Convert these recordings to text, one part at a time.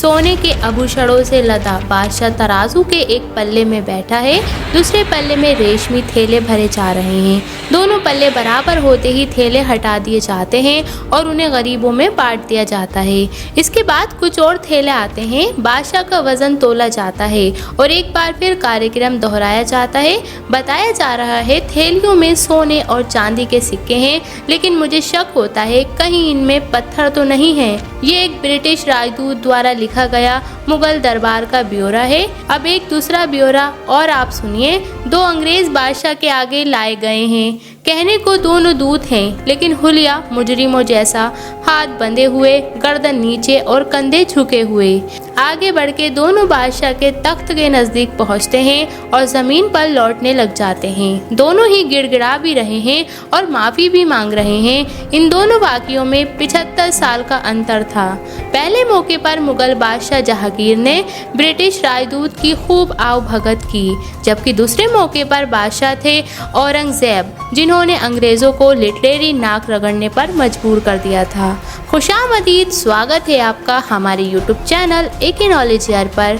सोने के आभूषणों से लदा बादशाह तराजू के एक पल्ले में बैठा है, दूसरे पल्ले में रेशमी थैले भरे जा रहे हैं। दोनों पल्ले बराबर होते ही थैले हटा दिए जाते हैं और उन्हें गरीबों में बांट दिया जाता है। इसके बाद कुछ और थैले आते हैं, बादशाह का वजन तोला जाता है और एक बार फिर कार्यक्रम दोहराया जाता है। बताया जा रहा है थैलियों में सोने और चांदी के सिक्के हैं, लेकिन मुझे शक होता है कहीं इनमें पत्थर तो नहीं है। ये एक ब्रिटिश राजदूत द्वारा लिखा गया मुगल दरबार का ब्यौरा है। अब एक दूसरा ब्यौरा और आप सुनिए। दो अंग्रेज बादशाह के आगे लाए गए हैं। कहने को दोनों दूत हैं, लेकिन हुलिया मुजरिमों जैसा, हाथ बंधे हुए, गर्दन नीचे और कंधे झुके हुए आगे बढ़ के दोनों बादशाह के तख्त के नजदीक पहुंचते हैं और जमीन पर लौटने लग जाते हैं। दोनों ही गिड़गिड़ा भी रहे हैं और माफी भी मांग रहे हैं। इन दोनों वाक़ियों में 75 साल का अंतर था। पहले मौके पर मुगल बादशाह जहांगीर ने ब्रिटिश राजदूत की खूब आवभगत की, जबकि दूसरे मौके पर बादशाह थे औरंगजेब, जिन्होंने अंग्रेजों को लिटरेरी नाक रगड़ने पर मजबूर कर दिया था। खुशामदीद, स्वागत है आपका हमारे यूट्यूब चैनल एके नॉलेज यार पर।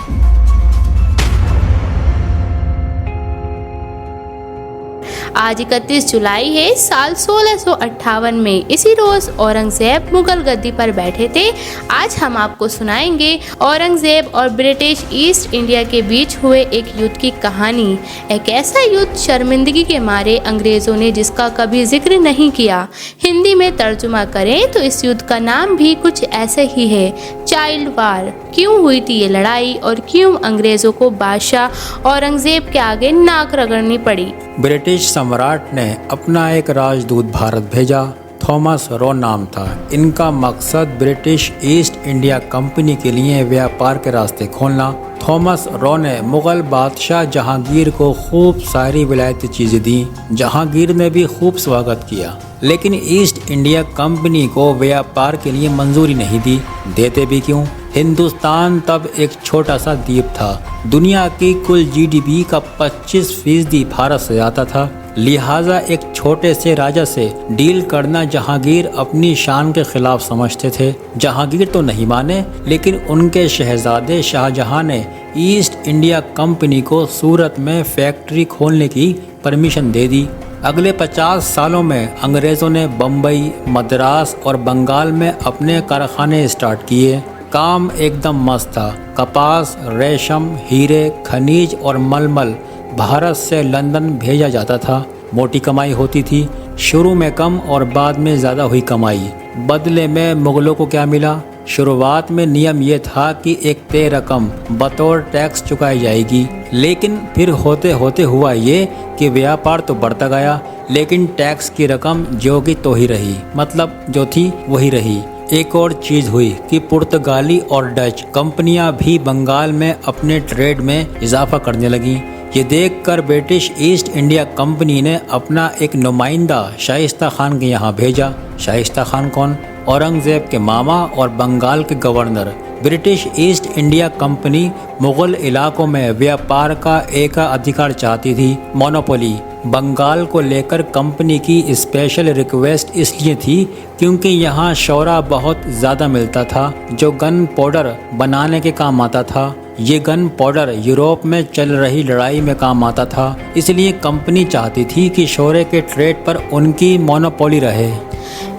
आज 31 जुलाई है साल 1658 में। इसी रोज औरंगजेब मुगल गद्दी पर बैठे थे। आज हम आपको सुनाएंगे औरंगजेब और ब्रिटिश ईस्ट इंडिया के बीच हुए एक युद्ध की कहानी। एक ऐसा युद्ध शर्मिंदगी के मारे अंग्रेजों ने जिसका कभी जिक्र नहीं किया। हिंदी में तर्जुमा करें तो इस युद्ध का नाम भी कुछ ऐसे ही है, चाइल्ड वार। क्यों हुई थी ये लड़ाई और क्यों अंग्रेजों को बादशाह औरंगजेब के आगे नाक रगड़नी पड़ी? ब्रिटिश सम्राट ने अपना एक राजदूत भारत भेजा। थॉमस रॉ नाम था। इनका मकसद ब्रिटिश ईस्ट इंडिया कंपनी के लिए व्यापार के रास्ते खोलना। थॉमस रॉ ने मुगल बादशाह जहांगीर को खूब सारी विलायती चीज़ें दी। जहांगीर ने भी खूब स्वागत किया, लेकिन ईस्ट इंडिया कंपनी को व्यापार के लिए मंजूरी नहीं दी। देते भी क्यों? हिंदुस्तान तब एक छोटा सा द्वीप था। दुनिया की कुल जीडीपी का 25% भारत से आता था। लिहाजा एक छोटे से राजा से डील करना जहांगीर अपनी शान के खिलाफ समझते थे। जहांगीर तो नहीं माने, लेकिन उनके शहजादे शाहजहां ने ईस्ट इंडिया कंपनी को सूरत में फैक्ट्री खोलने की परमिशन दे दी। अगले 50 सालों में अंग्रेज़ों ने बम्बई, मद्रास और बंगाल में अपने कारखाने स्टार्ट किए। काम एकदम मस्त था। कपास, रेशम, हीरे, खनिज और मलमल भारत से लंदन भेजा जाता था। मोटी कमाई होती थी। शुरू में कम और बाद में ज़्यादा हुई कमाई। बदले में मुगलों को क्या मिला? शुरुआत में नियम ये था कि एक तय रकम बतौर टैक्स चुकाई जाएगी, लेकिन फिर होते होते हुआ ये कि व्यापार तो बढ़ता गया, लेकिन टैक्स की रकम जो की तो ही रही, मतलब जो थी वही रही। एक और चीज हुई कि पुर्तगाली और डच कंपनियां भी बंगाल में अपने ट्रेड में इजाफा करने लगी। ये देखकर ब्रिटिश ईस्ट इंडिया कंपनी ने अपना एक नुमाइंदा शाइस्ता खान के यहाँ भेजा। शाइस्ता खान कौन? औरंगजेब के मामा और बंगाल के governor. British east India company Mughal इलाकों में व्यापार का एकाधिकार चाहती थी, मोनोपोली। बंगाल को लेकर कंपनी की स्पेशल रिक्वेस्ट इसलिए थी क्योंकि यहाँ शौरा बहुत ज़्यादा मिलता था, जो गन पाउडर बनाने के काम आता था। ये गन पाउडर यूरोप में चल रही लड़ाई में काम आता था, इसलिए कंपनी चाहती थी कि शौरे के ट्रेड पर उनकी मोनोपोली रहे।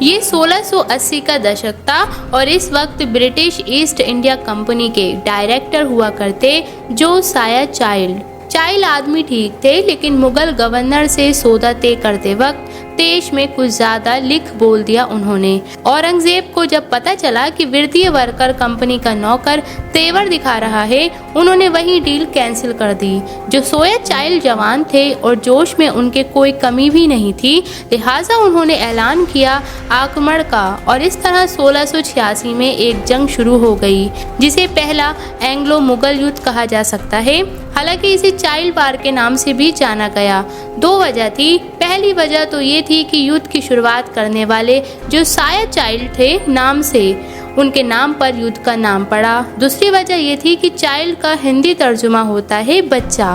ये 1680 का दशक था और इस वक्त ब्रिटिश ईस्ट इंडिया कंपनी के डायरेक्टर हुआ करते जोसाया चाइल्ड आदमी ठीक थे, लेकिन मुगल गवर्नर से सौदा तय करते वक्त देश में कुछ ज्यादा लिख बोल दिया उन्होंने। औरंगजेब को जब पता चला कि वित्तीय वर्कर कंपनी का नौकर तेवर दिखा रहा है, उन्होंने वही डील कैंसिल कर दी। जो सोया चाइल्ड जवान थे और जोश में उनके कोई कमी भी नहीं थी, लिहाजा उन्होंने ऐलान किया आक्रमण का और इस तरह 1686 में एक जंग शुरू हो गई, जिसे पहला एंग्लो मुगल युद्ध कहा जा सकता है। हालांकि इसे चाइल्ड वार के नाम से भी जाना गया। 2 वजह थी। पहली वजह तो ये थी कि युद्ध की शुरुआत करने वाले जो साया चाइल्ड थे नाम से, उनके नाम पर युद्ध का नाम पड़ा। दूसरी वजह ये थी कि चाइल्ड का हिंदी तर्जुमा होता है बच्चा,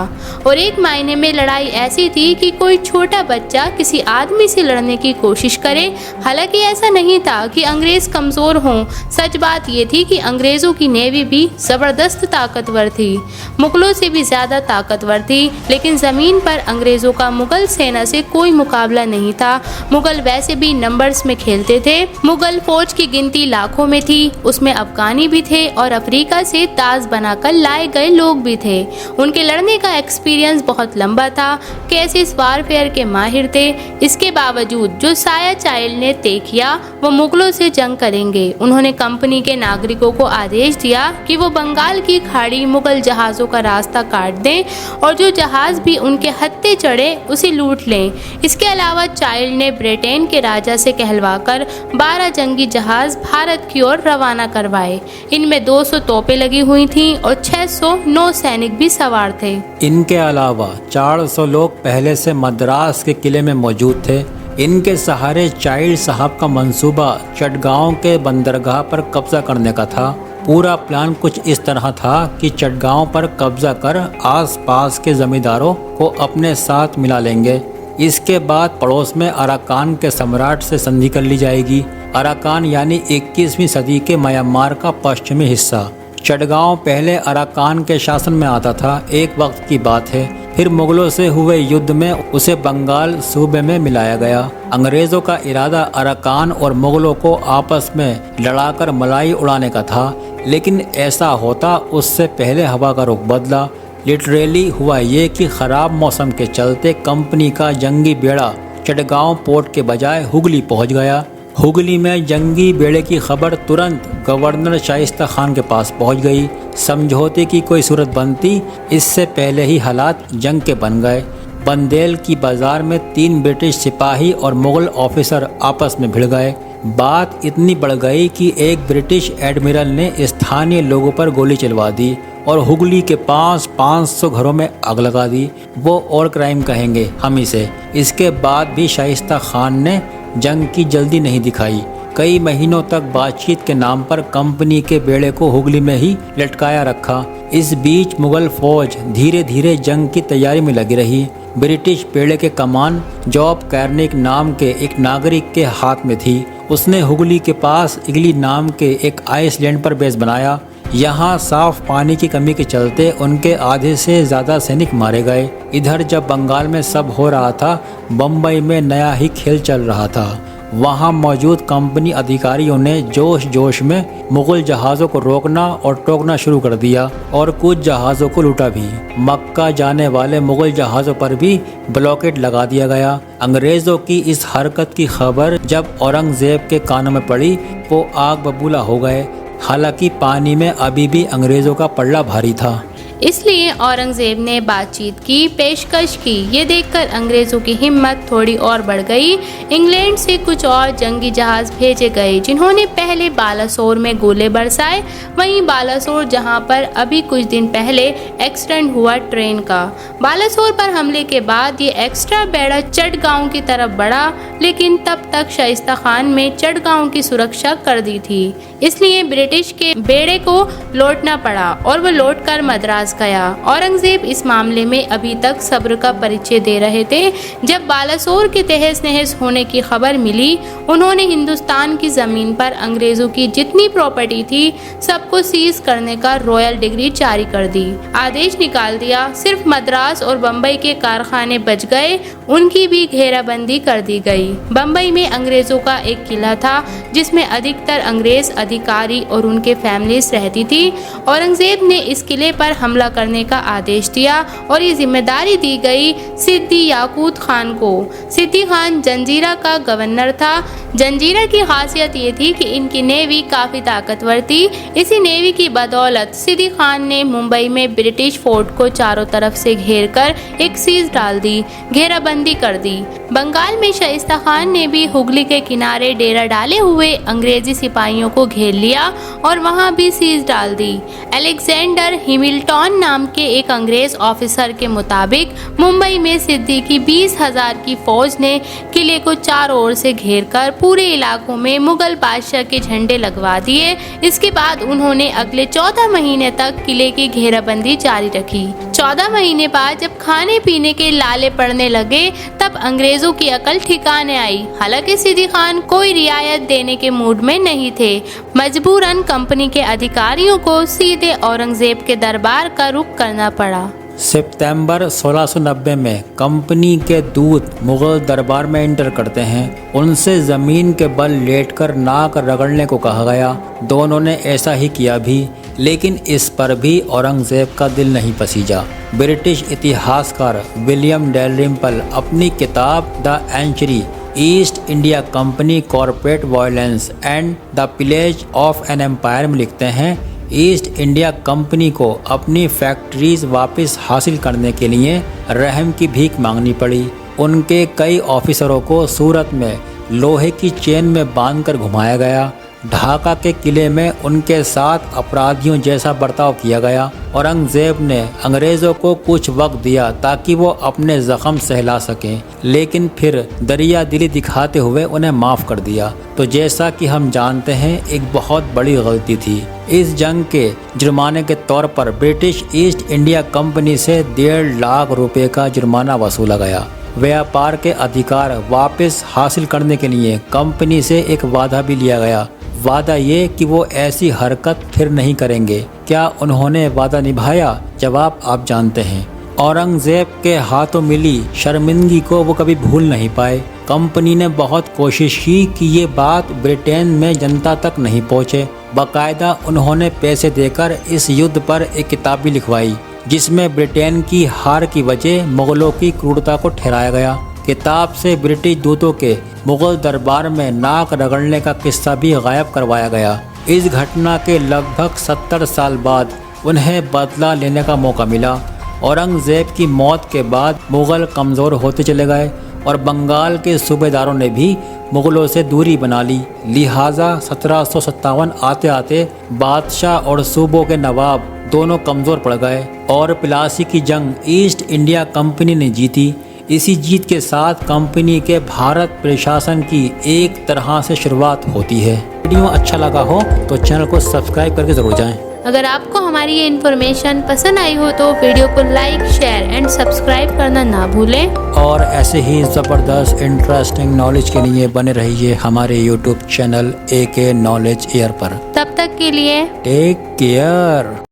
और एक मायने में लड़ाई ऐसी थी कि कोई छोटा बच्चा किसी आदमी से लड़ने की कोशिश करे। हालांकि ऐसा नहीं था कि अंग्रेज कमज़ोर हों, सच बात ये थी कि अंग्रेज़ों की नेवी भी ज़बरदस्त ताकतवर थी, मुगलों से भी ज़्यादा ताकतवर थी। लेकिन ज़मीन पर अंग्रेज़ों का मुगल सेना से कोई मुकाबला नहीं था। मुगल वैसे भी नंबर्स में खेलते थे। मुगल फौज की गिनती लाखों में थी, उसमें अफगानी भी थे और अफ्रीका से ताज बनाकर लाए गए लोग भी थे। उनके लड़ने का एक्सपीरियंस बहुत लंबा था, केसेस वारफेयर के माहिर थे। इसके बावजूद जो साया चाइल्ड ने तय किया वो मुगलों से जंग करेंगे। उन्होंने कंपनी के नागरिकों को आदेश दिया कि वो बंगाल की खाड़ी मुगल जहाज़ों का रास्ता काट दें और जो जहाज़ भी उनके हत्थे चढ़े उसे लूट लें। इसके अलावा चाइल्ड ने ब्रिटेन के राजा से कहलवाकर 12 जंगी जहाज़ भारत की ओर रवाना करवाए। इनमें 200 तोपें लगी हुई थीं और 600 नौसैनिक भी सवार थे। इनके अलावा 400 लोग पहले से मद्रास के किले में मौजूद थे। इनके सहारे चाइल्ड साहब का मंसूबा चटगांव के बंदरगाह पर कब्जा करने का था। पूरा प्लान कुछ इस तरह था कि चटगांव पर कब्जा कर आसपास के जमींदारों को अपने साथ मिला लेंगे। इसके बाद पड़ोस में अराकान के सम्राट से संधि कर ली जाएगी। अराकान यानी 21वीं सदी के म्यांमार का पश्चिमी हिस्सा। चटगांव पहले अराकान के शासन में आता था, एक वक्त की बात है। फिर मुगलों से हुए युद्ध में उसे बंगाल सूबे में मिलाया गया। अंग्रेजों का इरादा अराकान और मुगलों को आपस में लड़ाकर मलाई उड़ाने का था, लेकिन ऐसा होता उससे पहले हवा का रुख बदला। लिटरली हुआ ये कि ख़राब मौसम के चलते कंपनी का जंगी बेड़ा चटगांव पोर्ट के बजाय हुगली पहुंच गया। हुगली में जंगी बेड़े की खबर तुरंत गवर्नर शाइस्ता खान के पास पहुंच गई। समझौते की कोई सूरत बनती इससे पहले ही हालात जंग के बन गए। बंदेल की बाजार में 3 ब्रिटिश सिपाही और मुगल ऑफिसर आपस में भिड़ गए। बात इतनी बढ़ गई कि एक ब्रिटिश एडमिरल ने स्थानीय लोगों पर गोली चलवा दी और हुगली के पास 500 घरों में आग लगा दी। वो और क्राइम कहेंगे हम इसे। इसके बाद भी शाइस्ता खान ने जंग की जल्दी नहीं दिखाई। कई महीनों तक बातचीत के नाम पर कंपनी के बेड़े को हुगली में ही लटकाया रखा। इस बीच मुगल फौज धीरे धीरे जंग की तैयारी में लगी रही। ब्रिटिश बेड़े के कमान जॉब कैर्निक नाम के एक नागरिक के हाथ में थी। उसने हुगली के पास इगली नाम के एक आइसलैंड पर बेस बनाया। यहाँ साफ पानी की कमी के चलते उनके आधे से ज़्यादा सैनिक मारे गए। इधर जब बंगाल में सब हो रहा था, बम्बई में नया ही खेल चल रहा था। वहाँ मौजूद कंपनी अधिकारियों ने जोश जोश में मुगल जहाज़ों को रोकना और टोकना शुरू कर दिया और कुछ जहाज़ों को लूटा भी। मक्का जाने वाले मुगल जहाज़ों पर भी ब्लॉकेट लगा दिया गया। अंग्रेज़ों की इस हरकत की खबर जब औरंगज़ेब के कानों में पड़ी वो आग बबूला हो गए। हालांकि पानी में अभी भी अंग्रेज़ों का पल्ला भारी था। इसलिए औरंगज़ेब ने बातचीत की पेशकश की। ये देखकर अंग्रेज़ों की हिम्मत थोड़ी और बढ़ गई। इंग्लैंड से कुछ और जंगी जहाज़ भेजे गए जिन्होंने पहले बालासोर में गोले बरसाए। वहीं बालासोर जहां पर अभी कुछ दिन पहले एक्सीडेंट हुआ ट्रेन का। बालासोर पर हमले के बाद ये एक्स्ट्रा बेड़ा चटगांव की तरफ बढ़ा, लेकिन तब तक शाइस्ता खान में चटगांव की सुरक्षा कर दी थी। इसलिए ब्रिटिश के बेड़े को लौटना पड़ा और वो लौटकर मद्रास गया। औरंगजेब इस मामले में अभी तक सब्र का परिचय दे रहे थे। जब बालासोर के तहस नहस होने की खबर मिली, उन्होंने हिंदुस्तान की जमीन पर अंग्रेजों की जितनी प्रॉपर्टी थी सबको सीज करने का रॉयल डिग्री जारी कर दी। आदेश निकाल दिया। सिर्फ मद्रास और बम्बई के कारखाने बच गए, उनकी भी घेराबंदी कर दी गई। बम्बई में अंग्रेजों का एक किला था जिसमें अधिकतर अंग्रेज अधिकारी और उनके फैमिलीज रहती थी। औरंगजेब ने इस किले पर हमला करने का आदेश दिया और ये जिम्मेदारी दी गई सिद्दी याकूत खान को। सिद्दी खान जंजीरा का गवर्नर था। जंजीरा की खासियत ये थी कि इनकी नेवी काफ़ी ताकतवर थी। इसी नेवी की बदौलत सिद्दी खान ने मुंबई में ब्रिटिश फोर्ट को चारों तरफ से घेरकर एक सीज डाल दी, घेराबंदी कर दी। बंगाल में शाइस्ता खान ने भी हुगली के किनारे डेरा डाले हुए अंग्रेजी सिपाहियों को घेर लिया और वहाँ भी सीज डाल दी। अलेक्जेंडर हैमिल्टन जॉन नाम के एक अंग्रेज ऑफिसर के मुताबिक मुंबई में सिद्दीकी 20,000 की फौज ने किले को चारों ओर से घेरकर पूरे इलाकों में मुगल बादशाह के झंडे लगवा दिए। इसके बाद उन्होंने अगले 14 महीने तक किले की घेराबंदी जारी रखी। 14 महीने बाद जब खाने पीने के लाले पड़ने लगे तब अंग्रेजों की अकल ठिकाने आई। हालांकि सिद्दी खान कोई रियायत देने के मूड में नहीं थे। मजबूरन कंपनी के अधिकारियों को सीधे औरंगजेब के दरबार का रुख करना पड़ा। सितंबर 1690 में कंपनी के दूत मुगल दरबार में एंटर करते हैं। उनसे ज़मीन के बल लेटकर नाक रगड़ने को कहा गया। दोनों ने ऐसा ही किया भी, लेकिन इस पर भी औरंगजेब का दिल नहीं पसीजा। ब्रिटिश इतिहासकार विलियम डैलरिम्पल अपनी किताब द एंचुरी East India Company corporate violence and the pillage of an empire में लिखते हैं, ईस्ट इंडिया कंपनी को अपनी फैक्ट्रीज वापस हासिल करने के लिए रहम की भीख मांगनी पड़ी। उनके कई ऑफिसरों को सूरत में लोहे की चेन में बांधकर घुमाया गया। ढाका के किले में उनके साथ अपराधियों जैसा बर्ताव किया गया। औरंगजेब ने अंग्रेज़ों को कुछ वक्त दिया ताकि वो अपने ज़ख्म सहला सकें, लेकिन फिर दरिया दिली दिखाते हुए उन्हें माफ़ कर दिया। तो जैसा कि हम जानते हैं, एक बहुत बड़ी गलती थी। इस जंग के जुर्माने के तौर पर ब्रिटिश ईस्ट इंडिया कंपनी से 1.5 लाख रुपए का जुर्माना वसूला गया। व्यापार के अधिकार वापस हासिल करने के लिए कंपनी से एक वादा भी लिया गया। वादा ये कि वो ऐसी हरकत फिर नहीं करेंगे। क्या उन्होंने वादा निभाया? जवाब आप जानते हैं। औरंगजेब के हाथों मिली शर्मिंदगी को वो कभी भूल नहीं पाए। कंपनी ने बहुत कोशिश की कि ये बात ब्रिटेन में जनता तक नहीं पहुँचे। बाकायदा उन्होंने पैसे देकर इस युद्ध पर एक किताब भी लिखवाई, जिसमें ब्रिटेन की हार की वजह मुगलों की क्रूरता को ठहराया गया। किताब से ब्रिटिश दूतों के मुगल दरबार में नाक रगड़ने का किस्सा भी गायब करवाया गया। इस घटना के लगभग 70 साल बाद उन्हें बदला लेने का मौका मिला। औरंगजेब की मौत के बाद मुगल कमज़ोर होते चले गए और बंगाल के सूबेदारों ने भी मुगलों से दूरी बना ली। लिहाजा 1757 आते आते बादशाह और सूबों के नवाब दोनों कमज़ोर पड़ गए और प्लासी की जंग ईस्ट इंडिया कंपनी ने जीती। इसी जीत के साथ कंपनी के भारत प्रशासन की एक तरह से शुरुआत होती है। वीडियो अच्छा लगा हो तो चैनल को सब्सक्राइब करके ज़रूर जाएं। अगर आपको हमारी ये इन्फॉर्मेशन पसंद आई हो तो वीडियो को लाइक, शेयर एंड सब्सक्राइब करना ना भूलें। और ऐसे ही ज़बरदस्त इंटरेस्टिंग नॉलेज के लिए बने रहिए हमारे YouTube channel AK knowledge air पर। तब तक के लिए टेक केयर।